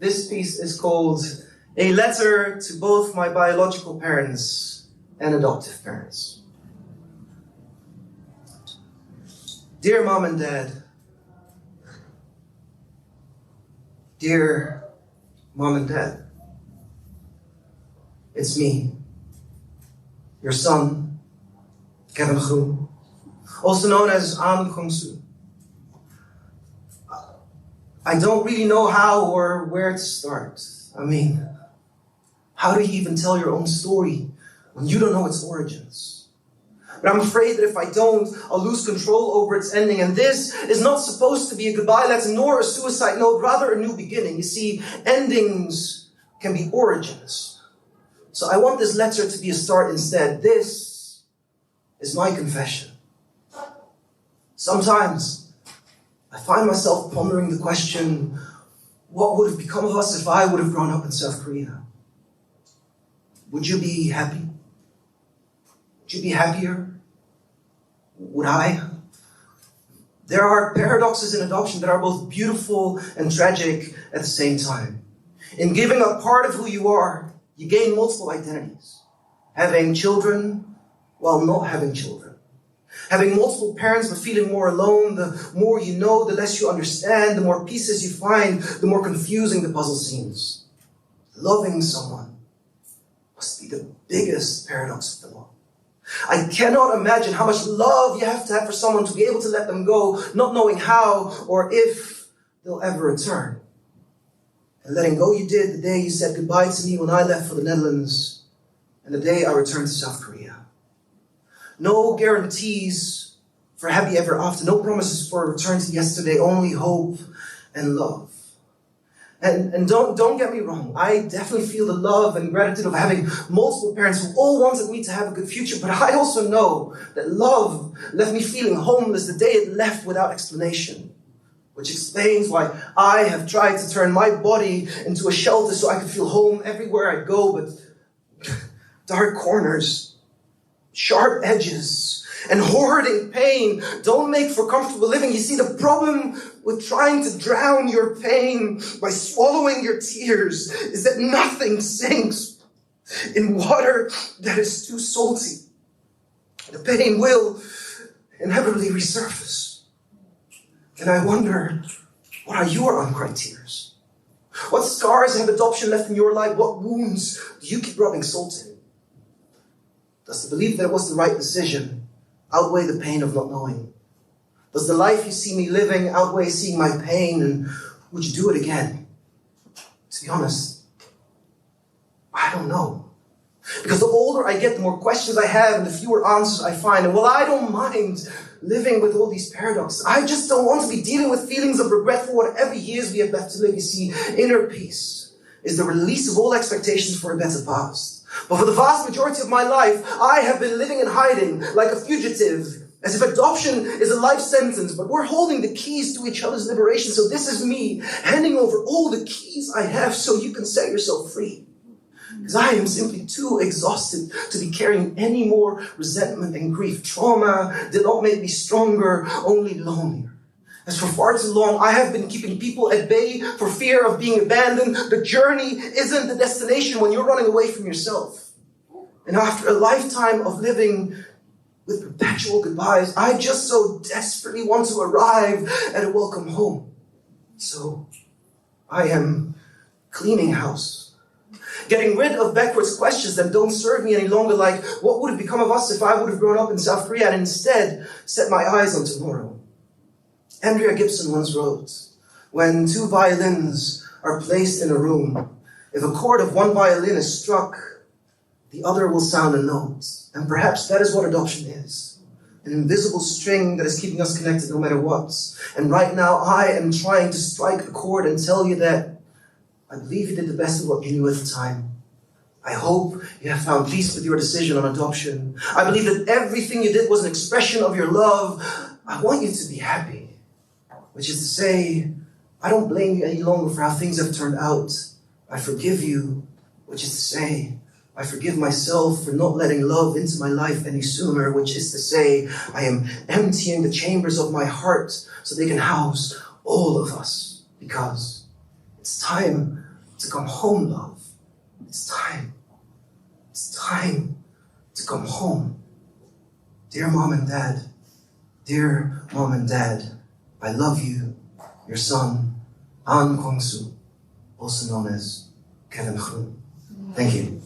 This piece is called A Letter to Both My Biological Parents and Adoptive Parents. Dear Mom and Dad, Dear Mom and Dad, it's me, your son, Kevin Groen, also known as An Gongsu. I don't really know how or where to start. I mean, how do you even tell your own story when you don't know its origins? But I'm afraid that if I don't, I'll lose control over its ending. And this is not supposed to be a goodbye letter nor a suicide note, rather a new beginning. You see, endings can be origins. So I want this letter to be a start instead. This is my confession. Sometimes I find myself pondering the question, what would have become of us if I would have grown up in South Korea? Would you be happy? Would you be happier? Would I? There are paradoxes in adoption that are both beautiful and tragic at the same time. In giving up part of who you are, you gain multiple identities. Having children while not having children. Having multiple parents but feeling more alone, the more you know, the less you understand, the more pieces you find, the more confusing the puzzle seems. Loving someone must be the biggest paradox of them all. I cannot imagine how much love you have to have for someone to be able to let them go, not knowing how or if they'll ever return. And letting go you did the day you said goodbye to me when I left for the Netherlands and the day I returned to South Korea. No guarantees for happy ever after, no promises for a return to yesterday, only hope and love. And don't get me wrong, I definitely feel the love and gratitude of having multiple parents who all wanted me to have a good future, but I also know that love left me feeling homeless the day it left without explanation, which explains why I have tried to turn my body into a shelter so I could feel home everywhere I go, but dark corners, sharp edges, and hoarding pain don't make for comfortable living. You see, the problem with trying to drown your pain by swallowing your tears is that nothing sinks in water that is too salty. The pain will inevitably resurface. And I wonder, what are your uncried tears? What scars have adoption left in your life? What wounds do you keep rubbing salt in? Does the belief that it was the right decision outweigh the pain of not knowing? Does the life you see me living outweigh seeing my pain? And would you do it again? To be honest, I don't know. Because the older I get, the more questions I have and the fewer answers I find. And while I don't mind living with all these paradoxes, I just don't want to be dealing with feelings of regret for whatever years we have left to live. You see, inner peace is the release of all expectations for a better past. But for the vast majority of my life, I have been living in hiding like a fugitive, as if adoption is a life sentence, but we're holding the keys to each other's liberation. So this is me handing over all the keys I have so you can set yourself free. Because I am simply too exhausted to be carrying any more resentment and grief. Trauma did not make me stronger, only lonelier. As for far too long, I have been keeping people at bay for fear of being abandoned. The journey isn't the destination when you're running away from yourself. And after a lifetime of living with perpetual goodbyes, I just so desperately want to arrive at a welcome home. So I am cleaning house, getting rid of backwards questions that don't serve me any longer, like what would have become of us if I would have grown up in South Korea, and instead set my eyes on tomorrow. Andrea Gibson once wrote, when two violins are placed in a room, if a chord of one violin is struck, the other will sound a note. And perhaps that is what adoption is. An invisible string that is keeping us connected no matter what. And right now I am trying to strike a chord and tell you that I believe you did the best of what you knew at the time. I hope you have found peace with your decision on adoption. I believe that everything you did was an expression of your love. I want you to be happy. Which is to say, I don't blame you any longer for how things have turned out. I forgive you. Which is to say, I forgive myself for not letting love into my life any sooner. Which is to say, I am emptying the chambers of my heart so they can house all of us. Because it's time to come home, love. It's time. It's time to come home. Dear Mom and Dad, I love you, your son, An Kwang-soo, also known as Kevin Groen. Thank you.